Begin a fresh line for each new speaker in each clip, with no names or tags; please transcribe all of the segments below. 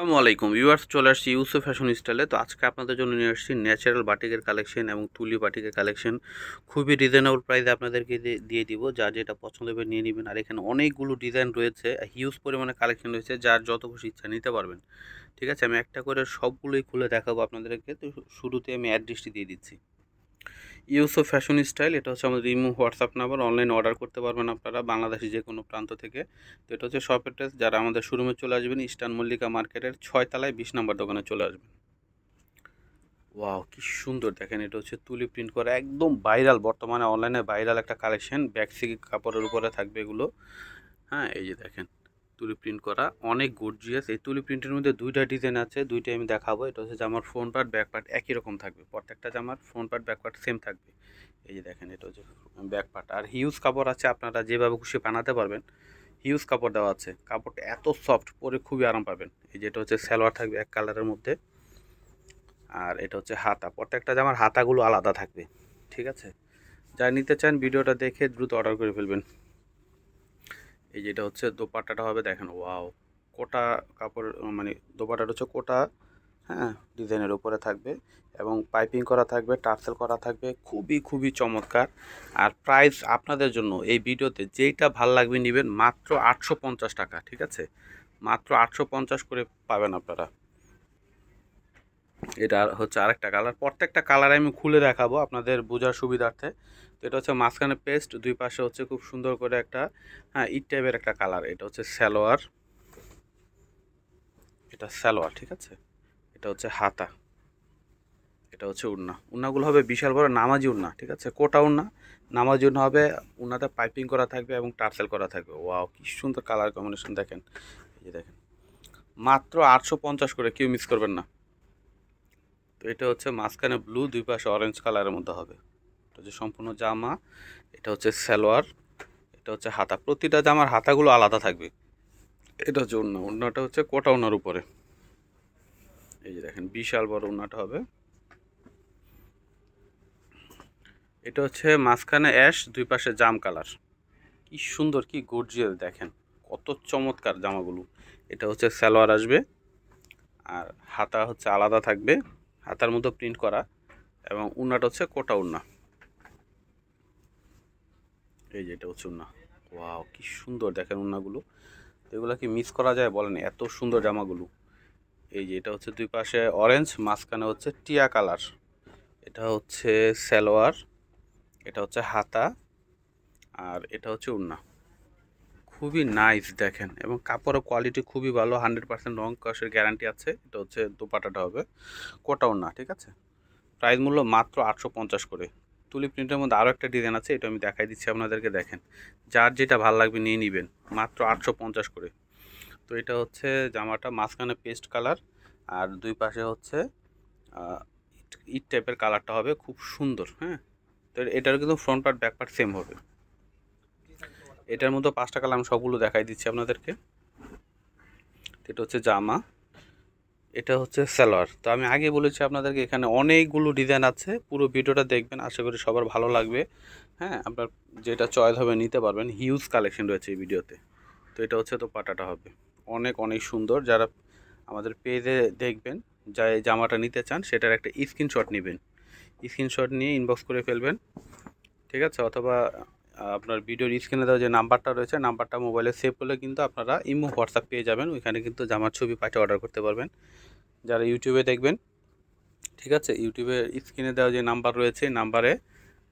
আসসালামু আলাইকুম ভিউয়ার্স, চলে আসছি ইউসুফ ফ্যাশন স্টাইলে। তো আজকে আপনাদের জন্য নিয়ে আসছি ন্যাচারাল বাটিকের কালেকশন এবং তুলি বাটিকের কালেকশন। খুবই রিজনেবল প্রাইসে আপনাদেরকে দিয়ে দিব। যার যেটা পছন্দ হবে নিয়ে নেবেন। আর এখানে অনেকগুলো ডিজাইন রয়েছে, হিউজ পরিমাণে কালেকশন রয়েছে, যার যত খুশি ইচ্ছা নিতে পারবেন। ঠিক আছে, আমি একটা করে সবগুলোই খুলে দেখাবো আপনাদেরকে। তো শুরুতে আমি অ্যাড্রেসটি দিয়ে দিচ্ছি। ইউসুফ ফ্যাশন স্টাইল, এটা হচ্ছে আমাদের imo WhatsApp number. Online order করতে পারবেন আপনারা বাংলাদেশের যে কোনো প্রান্ত থেকে। তো এটা হচ্ছে শপ অ্যাড্রেস। যারা আমাদের শোরুমে চলে আসবেন, ইস্টার্ন মল্লিকা মার্কেটের 6 তলায় 20 নম্বর দোকানে চলে আসবেন। ওয়াও, কি সুন্দর দেখেন! এটা হচ্ছে তুলি প্রিন্ট করা, একদম ভাইরাল, বর্তমানে অনলাইনে ভাইরাল একটা কালেকশন। ব্যাকসিক কাপড়ের উপরে থাকবে এগুলো। হ্যাঁ, এই যে দেখেন, তুলি প্রিন্ট করা, অনেক গর্জিয়াস। এই তুলি প্রিন্টের মধ্যে দুইটা ডিজাইন আছে, দুইটাই আমি দেখাবো। এটা হচ্ছে জামার ফ্রন্ট পার্ট, ব্যাক পার্ট একই রকম থাকবে। প্রত্যেকটা জামার front part, back part same থাকবে। এই যে দেখেন, এটা হচ্ছে ব্যাক পার্ট। আর হিউজ কাপড় আছে, আপনারা যেভাবে খুশি বানাতে পারবেন। হিউজ কাপড় দেওয়া আছে, কাপড়টা এত সফট, পরে খুবই আরাম পাবেন। এই যে এটা হচ্ছে সালোয়ার থাকবে এক কালারের মধ্যে। আর এটা হচ্ছে হাতা, প্রত্যেকটা জামার হাতাগুলো আলাদা থাকবে। ঠিক আছে, যারা নিতে চান ভিডিওটা দেখে দ্রুত অর্ডার করে ফেলবেন। এই যেটা হচ্ছে দোপাট্টাটা হবে, দেখেন ওয়াও, কোটা কাপড়, মানে দোপাট্টাটা হচ্ছে কোটা। হ্যাঁ, ডিজাইনের উপরে থাকবে এবং পাইপিং করা থাকবে, টার্সেল করা থাকবে, খুবই খুবই চমৎকার। আর প্রাইস আপনাদের জন্য এই ভিডিওতে যেইটা ভাল লাগবে নেবেন, মাত্র 850 টাকা। ঠিক আছে, মাত্র 850 করে পাবেন আপনারা। এটা হচ্ছে আরেকটা কালার, প্রত্যেকটা কালার আমি খুলে দেখাবো আপনাদের বোঝার সুবিধার্থে। তো এটা হচ্ছে মাঝখানে পেস্ট, দুই পাশে হচ্ছে খুব সুন্দর করে একটা, হ্যাঁ, ইট টাইপের একটা কালার। এটা হচ্ছে সালোয়ার, এটা সালোয়ার। ঠিক আছে, এটা হচ্ছে হাতা, এটা হচ্ছে উড়না। উড়নাগুলো হবে বিশাল বড় নামাজি উড়না। ঠিক আছে, কোটা উড়না, নামাজি উড়না হবে। উড়নাতে পাইপিং করা থাকবে এবং টার্সেল করা থাকবে। ওয়াও, কি সুন্দর কালার কম্বিনেশন দেখেন! এই যে দেখেন, মাত্র 850 করে, কেউ মিস করবেন না। তো এটা হচ্ছে মাঝখানে ব্লু, দুই পাশে অরেঞ্জ কালারের মধ্যে হবে। এটা হচ্ছে সম্পূর্ণ জামা, এটা হচ্ছে সালোয়ার, এটা হচ্ছে হাতা। প্রতিটা জামার হাতাগুলো আলাদা থাকবে। এটা হচ্ছে ওড়না, ওড়নাটা হচ্ছে কোটা ওড়নার উপরে। এই যে দেখেন, বিশাল বড় ওড়নাটা হবে। এটা হচ্ছে মাঝখানে অ্যাশ, দুই পাশে জাম কালার। কি সুন্দর, কি গর্জিয়াস দেখেন, কত চমৎকার জামাগুলো। এটা হচ্ছে সালোয়ার আসবে, আর হাতা হচ্ছে আলাদা থাকবে, হাতার মধ্যে প্রিন্ট করা, এবং ওড়নাটা হচ্ছে কোটা ওড়না। এই যে এটা হচ্ছে ওড়না। ওয়াও, কি সুন্দর দেখেন ওড়নাগুলো! এগুলো কি মিস করা যায় বলেন, এত সুন্দর জামাগুলো। এই যে এটা হচ্ছে দুই পাশে অরেঞ্জ, মাঝখানে হচ্ছে টিয়া কালার। এটা হচ্ছে সালোয়ার, এটা হচ্ছে হাতা, আর এটা হচ্ছে ওড়না। খুবই নাইস দেখেন, এবং কাপড়ের কোয়ালিটি খুবই ভালো, 100% রং কষের গ্যারান্টি আছে। এটা হচ্ছে দোপাট্টাটা হবে কোটা ওড়না। ঠিক আছে, প্রাইস মূল্য মাত্র 850 করে। তুলি প্রিন্টের মধ্যে আরও একটা ডিজাইন আছে, এটা আমি দেখাই দিচ্ছি আপনাদেরকে। দেখেন, যার যেটা ভালো লাগবে নিয়ে নেবেন, মাত্র 850 করে। তো এটা হচ্ছে জামাটা, মাঝখানে পেস্ট কালার, আর দুই পাশে হচ্ছে ইট টাইপের কালারটা হবে, খুব সুন্দর। হ্যাঁ, তো এটারও কিন্তু front part back part same হবে। এটার মধ্যে 5টা কালার আমি সবগুলো দেখাই দিচ্ছি আপনাদেরকে। এটা হচ্ছে জামা, এটা হচ্ছে সালোয়ার। তো আমি আগে বলেছি আপনাদেরকে, এখানে অনেকগুলো ডিজাইন আছে, পুরো ভিডিওটা দেখবেন, আশা করি সবার ভালো লাগবে। হ্যাঁ, আপনার যেটা চয়েস হবে নিতে পারবেন, হিউজ কালেকশন রয়েছে এই ভিডিওতে। তো এটা হচ্ছে তো পাটাটা হবে, অনেক অনেক সুন্দর। যারা আমাদের পেজে দেখবেন, যা এই জামাটা নিতে চান, সেটার একটা স্ক্রিনশট নেবেন, স্ক্রিনশট নিয়ে ইনবক্স করে ফেলবেন। ঠিক আছে, অথবা আপনার ভিডিওর স্ক্রিনে দেওয়া যে নাম্বারটা রয়েছে, নাম্বারটা মোবাইলে সেভ করলে কিন্তু আপনারা ইমো হোয়াটসঅ্যাপ পেয়ে যাবেন। ওইখানে কিন্তু জামার ছবি পাঠিয়ে অর্ডার করতে পারবেন। যারা ইউটিউবে দেখবেন, ঠিক আছে, ইউটিউবে স্ক্রিনে দেওয়া যে নাম্বার রয়েছে, নাম্বারে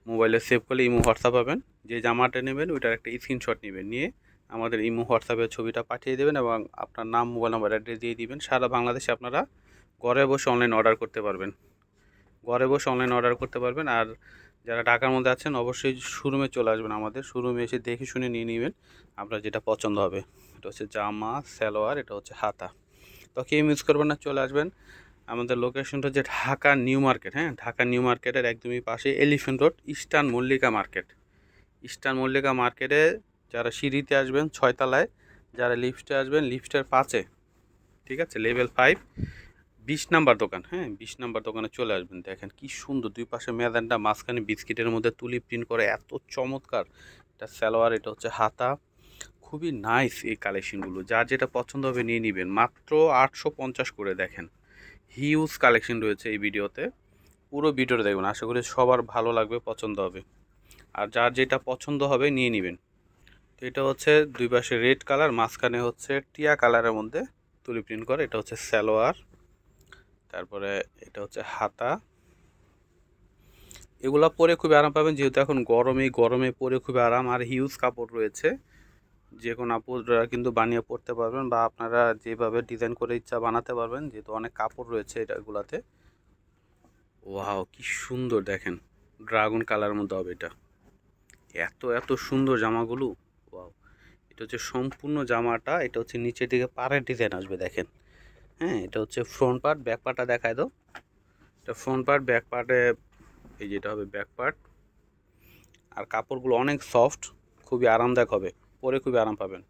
মোবাইলে সেভ করলে ইমো হোয়াটসঅ্যাপ পাবেন। যে জামাটা নেবেন ওইটার একটা স্ক্রিনশট নেবেন, নিয়ে আমাদের ইমো হোয়াটসঅ্যাপে ছবিটা পাঠিয়ে দেবেন এবং আপনার নাম, মোবাইল নাম্বার, অ্যাড্রেস দিয়ে দিবেন। সারা বাংলাদেশে আপনারা ঘরে বসে অনলাইন অর্ডার করতে পারবেন, ঘরে বসে অনলাইন অর্ডার করতে পারবেন। আর যারা ঢাকার মধ্যে আছেন, অবশ্যই শোরুমে চলে আসবেন, আমাদের শোরুমে এসে দেখে শুনে নিয়ে নেবেন আপনার যেটা পছন্দ হবে। এটা হচ্ছে জামা, সালোয়ার, এটা হচ্ছে হাতা। তো কেউ মিস করবেন না, চলে আসবেন। আমাদের লোকেশনটা হচ্ছে ঢাকা নিউ মার্কেট। হ্যাঁ, ঢাকা নিউ মার্কেটের একদমই পাশে elephant road, eastern Mallika market. Eastern Mallika মার্কেটে যারা সিঁড়িতে আসবেন 6 তলায়, যারা লিফটে আসবেন লিফটের 5-এ। ঠিক আছে, লেভেল 5, 20 নাম্বার দোকান। হ্যাঁ, 20 নাম্বার দোকানে চলে আসবেন। দেখেন কি সুন্দর, দুই পাশে মেদানটা, মাঝখানে বিস্কিটের মধ্যে তুলি প্রিন্ট করে, এত চমৎকার। এটা সালোয়ার, এটা হচ্ছে হাতা, খুবই নাইস এই কালেকশনগুলো, যার যেটা পছন্দ হবে নিয়ে নেবেন। মাত্র 850 করে, দেখেন হিউজ কালেকশন রয়েছে এই ভিডিওতে। পুরো ভিডিওটা দেখবেন, আশা করি সবার ভালো লাগবে, পছন্দ হবে। আর যার যেটা পছন্দ হবে নিয়ে নেবেন। তো এটা হচ্ছে দুই পাশে রেড কালার, মাঝখানে হচ্ছে টিয়া কালারের মধ্যে তুলি প্রিন্ট করে। এটা হচ্ছে সালোয়ার, তারপরে এটা হচ্ছে হাতা। এগুলা পরে খুবই আরাম পাবেন, যেহেতু এখন গরমে পরে খুবই আরাম। আর হিউজ কাপড় রয়েছে, যে কোনো আপুরা কিন্তু বানিয়ে পড়তে পারবেন, বা আপনারা যেভাবে ডিজাইন করে ইচ্ছা বানাতে পারবেন, যেহেতু অনেক কাপড় রয়েছে এগুলাতে। ওয়াও, কি সুন্দর দেখেন, ড্রাগন কালার মধ্যে হবে এটা। এত এত সুন্দর জামাগুলো। ওয়াও, এটা হচ্ছে সম্পূর্ণ জামাটা। এটা হচ্ছে নিচের দিকে পাড়ের ডিজাইন আসবে, দেখেন। হ্যাঁ, এটা হচ্ছে ফ্রন্ট পার্ট। ব্যাক পার্টটা দেখায় দাও। এটা ফ্রন্ট পার্ট, ব্যাক পার্টে এই যেটা হবে ব্যাক পার্ট। আর কাপড়গুলো অনেক সফট, খুবই আরামদায়ক হবে, পরে খুবই আরাম পাবেন।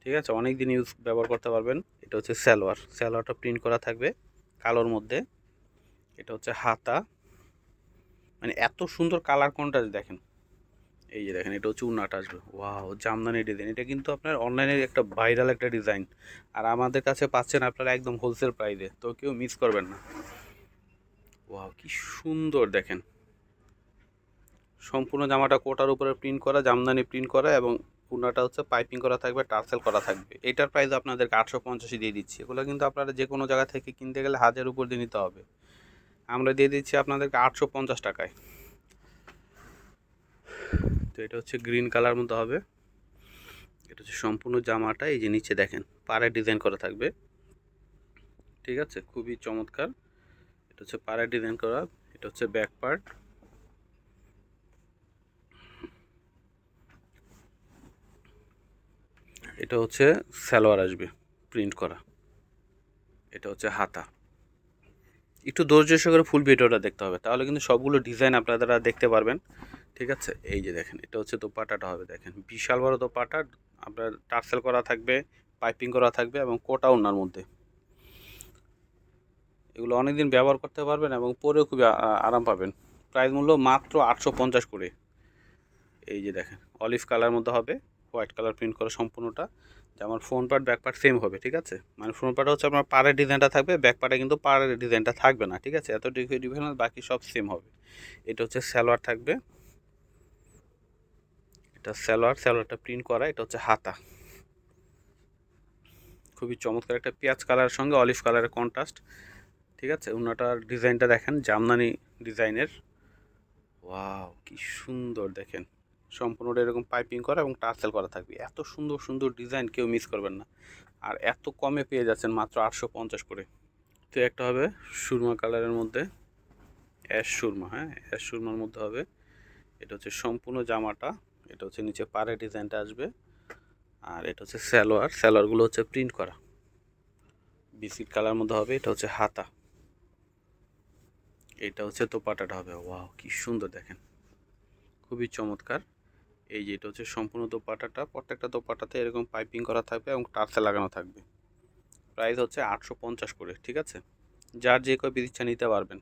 ঠিক আছে, অনেক দিন ব্যবহার করতে পারবেন। এটা হচ্ছে সালোয়ারটা প্রিন্ট করা থাকবে কালোর মধ্যে। এটা হচ্ছে হাতা, মানে এত সুন্দর কালার কন্ট্রাস্ট দেখেন। এই যে দেখেন, এটা হচ্ছে উন্নাটা আসবে। Wow, Jamdani design. এটা কিন্তু আপনার অনলাইনের একটা ভাইরাল একটা ডিজাইন, আর আমাদের কাছে পাচ্ছেন আপনারা একদম হোলসেল প্রাইসে, তো কেউ মিস করবেন না। ওয়াও, কি সুন্দর দেখেন, সম্পূর্ণ জামাটা কোটার উপরে প্রিন্ট করা, জামদানি প্রিন্ট করা, এবং উন্নাটা হচ্ছে পাইপিং করা থাকবে, টার্সেল করা থাকবে। এটার প্রাইস আপনাদেরকে 850 দিয়ে দিচ্ছি। এগুলো কিন্তু আপনারা যে কোনো জায়গা থেকে কিনতে গেলে 1000 উপর দিয়ে নিতে হবে, আমরা দিয়ে দিচ্ছি আপনাদেরকে 850 টাকায়। তো এটা হচ্ছে গ্রিন কালার মতো হবে। এটা হচ্ছে সম্পূর্ণ জামাটা, এই যে নিচে দেখেন পাড়ে ডিজাইন করা থাকবে। ঠিক আছে, খুবই চমৎকার। এটা হচ্ছে পাড়ে ডিজাইন করা। এটা হচ্ছে ব্যাক পার্ট। এটা হচ্ছে সালোয়ার আসবে প্রিন্ট করা। এটা হচ্ছে হাতা। একটু ধৈর্য সহকারে ফুল ভিডিওটা দেখতে হবে, তাহলে কিন্তু সবগুলো ডিজাইন আপনারা দেখতে পারবেন। ঠিক আছে, এই যে দেখেন, এটা হচ্ছে দোপাট্টাটা হবে, দেখেন বিশাল বড় দোপাট্টা। আপনার টার্সেল করা থাকবে, পাইপিং করা থাকবে, এবং কোটা ওনার মধ্যে। এগুলো অনেক দিন ব্যবহার করতে পারবেন এবং পরেও খুবই আরাম পাবেন। প্রাইস মূল্য মাত্র 850 করে। এই যে দেখেন, অলিভ কালার মধ্যে হবে, হোয়াইট কালার প্রিন্ট করা সম্পূর্ণটা। যেমন front part back part same হবে। ঠিক আছে, মানে ফ্রন্ট পার্টে হচ্ছে আপনার পাড়ের ডিজাইনটা থাকবে, ব্যাক পার্টে কিন্তু পাড়ের ডিজাইনটা থাকবে না। ঠিক আছে, এত ডিফারেন্স, বাকি সব সেম হবে। এটা হচ্ছে সালোয়ার থাকবে। এটা সালোয়ারটা প্রিন্ট করা। এটা হচ্ছে হাতা। খুবই চমৎকার একটা পেঁয়াজ কালারের সঙ্গে অলিভ কালারের কন্ট্রাস্ট। ঠিক আছে, ওনাটার ডিজাইনটা দেখেন, জামদানি ডিজাইনের। ওয়াও, কি সুন্দর দেখেন, সম্পূর্ণটা এরকম পাইপিং করা এবং টার্সেল করা থাকবে। এত সুন্দর সুন্দর ডিজাইন, কেউ মিস করবেন না। আর এত কমে পেয়ে যাচ্ছেন মাত্র 850 করে। তো একটা হবে সুরমা কালারের মধ্যে, অ্যাশ সুরমা। হ্যাঁ, অ্যাশ সুরমার মধ্যে হবে। এটা হচ্ছে সম্পূর্ণ জামাটা। এটা হচ্ছে নিচে পাড়ের ডিজাইনটা আসবে। আর এটা হচ্ছে সালোয়ারগুলো হচ্ছে প্রিন্ট করা বিস্কিট কালার মধ্যে হবে। এটা হচ্ছে হাতা। এটা হচ্ছে দোপাট্টাটা হবে। ওয়াও, কি সুন্দর দেখেন, খুবই চমৎকার। এই যে এটা হচ্ছে সম্পূর্ণ দোপাট্টাটা। প্রত্যেকটা দোপাট্টাতে এরকম পাইপিং করা থাকবে এবং টার্সেল লাগানো থাকবে। প্রাইস হচ্ছে 850 করে। ঠিক আছে, যার যে কয় পিস ইচ্ছা নিতে পারবেন,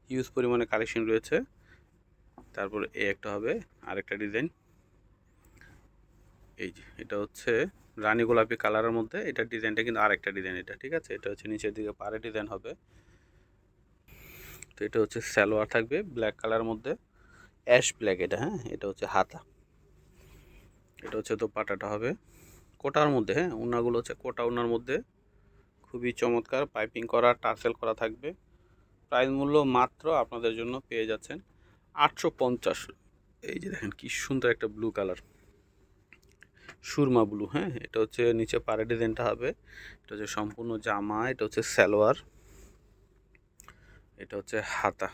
হিউজ পরিমাণে কালেকশন রয়েছে। তারপর এই একটা হবে আরেকটা ডিজাইন। এই যে এটা হচ্ছে রানী গোলাপি কালারের মধ্যে। এটার ডিজাইনটা কিন্তু আরেকটা ডিজাইন এটা। ঠিক আছে, এটা হচ্ছে নিচের দিকে পাড়ে ডিজাইন হবে। তো এটা হচ্ছে সালোয়ার থাকবে ব্ল্যাক কালারের মধ্যে, অ্যাশ ব্ল্যাক এটা। হ্যাঁ, এটা হচ্ছে হাতা। এটা হচ্ছে দোপাট্টাটা হবে কোটার মধ্যে। হ্যাঁ, ওড়নাগুলো হচ্ছে কোটা ওড়নার মধ্যে, খুবই চমৎকার, পাইপিং করা, টার্সেল করা থাকবে। প্রাইস মূল্য মাত্র আপনাদের জন্য পেয়ে যাচ্ছেন 850। এই যে দেখেন, কি সুন্দর একটা ব্লু কালার, সুরমা ব্লু। হ্যাঁ, এটা হচ্ছে নিচে পাড়ে ডিজাইনটা হবে। এটা হচ্ছে সম্পূর্ণ জামা। এটা হচ্ছে সালোয়ার। এটা হচ্ছে হাতা।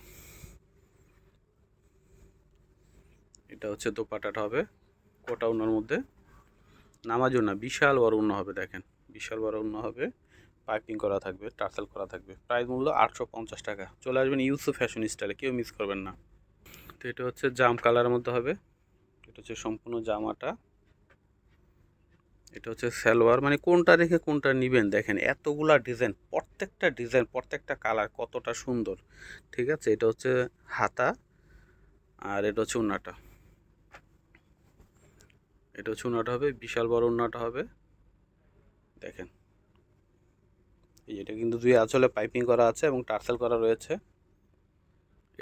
এটা হচ্ছে দোপাট্টাটা হবে কোটা ওড়নার মধ্যে। নামাজ ওড়না, বিশাল বড় ওড়না হবে, দেখেন বিশাল বড় ওড়না হবে, পাইপিং করা থাকবে, টার্সেল করা থাকবে। প্রাইস মূল্য 850 টাকা। চলে আসবেন ইউসুফ ফ্যাশন স্টাইলে, কেউ মিস করবেন না। তো এটা হচ্ছে জাম কালারের মধ্যে হবে। এটা হচ্ছে সম্পূর্ণ জামাটা। এটা হচ্ছে সালোয়ার, মানে কোনটা রেখে কোনটা নেবেন দেখেন, এতগুলা ডিজাইন, প্রত্যেকটা ডিজাইন, প্রত্যেকটা কালার কতটা সুন্দর। ঠিক আছে, এটা হচ্ছে হাতা। আর এটা হচ্ছে ওড়নাটা। এটা হচ্ছে ওড়নাটা হবে, বিশাল বড় ওড়নাটা হবে দেখেন। এই এটা কিন্তু দুই আঁচলে পাইপিং করা আছে এবং টার্সেল করা রয়েছে।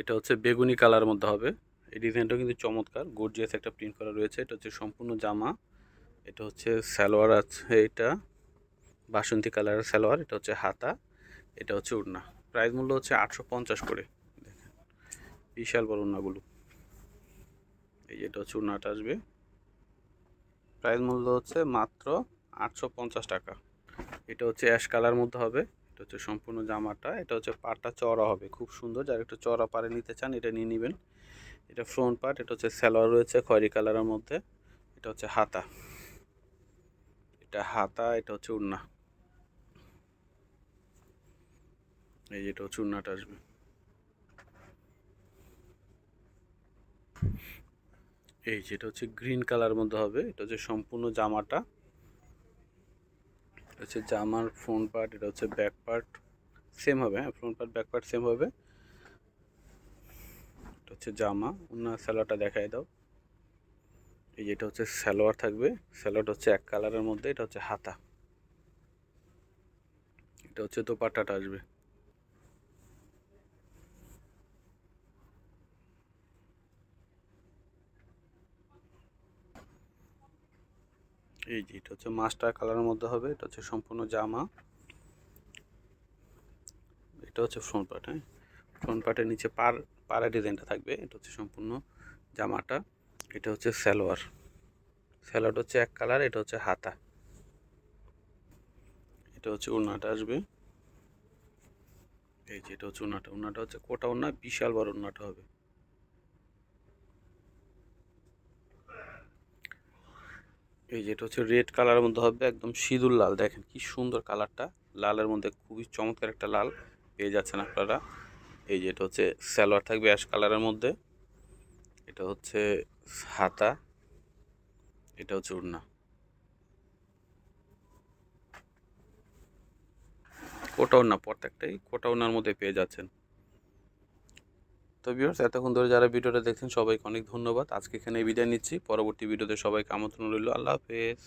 এটা হচ্ছে বেগুনি কালার মধ্যে হবে। এই ডিজাইনটাও কিন্তু চমৎকার, গর্জিয়াস একটা প্রিন্ট করা রয়েছে। এটা হচ্ছে সম্পূর্ণ জামা। এটা হচ্ছে সালোয়ার আছে, এটা বাসন্তী কালারের সালোয়ার। এটা হচ্ছে হাতা, এটা হচ্ছে ওড়না। প্রাইস মূল্য হচ্ছে 850 করে। দেখেন বিশাল বড় ওড়নাগুলো। এই যেটা হচ্ছে ওড়নাটা আসবে, প্রাইস মূল্য হচ্ছে মাত্র 850 টাকা। এটা হচ্ছে অ্যাশ কালার মধ্যে হবে। এটা হচ্ছে সম্পূর্ণ জামাটা। এটা হচ্ছে পাটটা চওড়া হবে, খুব সুন্দর। যারা একটু চওড়া পাড়ে নিতে চান এটা নিয়ে নেবেন। এটা ফ্রন্ট পার্ট। এটা হচ্ছে সালোয়ার রয়েছে খয়েরি কালারের মধ্যে। এটা হচ্ছে হাতা, এটা হাতা। এটা হচ্ছে ওড়না। এই যেটা হচ্ছে ওড়নাটা আসবে। এই যেটা হচ্ছে গ্রিন কালার মধ্যে হবে। এটা হচ্ছে সম্পূর্ণ জামাটা। এটা হচ্ছে জামার ফ্রন্ট পার্ট। এটা হচ্ছে ব্যাক পার্ট সেম হবে। হ্যাঁ, front part back part same হবে। এটা হচ্ছে জামা। ওড়না সালোয়ারটা দেখাই দাও। এই যেটা হচ্ছে সালোয়ার থাকবে। সালোয়ারটা হচ্ছে এক কালারের মধ্যে। এটা হচ্ছে হাতা। এটা হচ্ছে দোপাট্টাটা আসবে। এই যে এটা হচ্ছে মাস্টার কালারের মধ্যে হবে। এটা হচ্ছে সম্পূর্ণ জামা। এটা হচ্ছে ফ্রন্ট পার্ট। হ্যাঁ, ফ্রন্ট পার্টের নিচে পাড়া ডিজাইনটা থাকবে। এটা হচ্ছে সম্পূর্ণ জামাটা। এটা হচ্ছে সালোয়ার। সালোয়ারটা হচ্ছে এক কালার। এটা হচ্ছে হাতা। এটা হচ্ছে ওড়নাটা আসবে। এই যে এটা হচ্ছে ওড়নাটা। ওড়নাটা হচ্ছে কোটা ওড়না, বিশাল বড় ওড়নাটা হবে। এই যেটা হচ্ছে রেড কালারের মধ্যে হবে, একদম সিঁদুর লাল। দেখেন কি সুন্দর কালারটা, লালের মধ্যে খুবই চমৎকার একটা লাল পেয়ে যাচ্ছেন আপনারা। এই যে এটা হচ্ছে সালোয়ার থাকবে অ্যাশ কালারের মধ্যে। এটা হচ্ছে হাতা। এটা হচ্ছে ওড়না। কোটা ওড়না, প্রত্যেকটাই কোটা ওড়নার মধ্যে পেয়ে যাচ্ছেন। তো ভিউয়ার্স, এতক্ষণ ধরে যারা ভিডিওটা দেখছেন সবাইকে অনেক ধন্যবাদ। আজকে এখানে বিদায় নিচ্ছি। পরবর্তী ভিডিওতে সবাইকে আমন্ত্রণ রইল। আল্লাহ হাফেজ।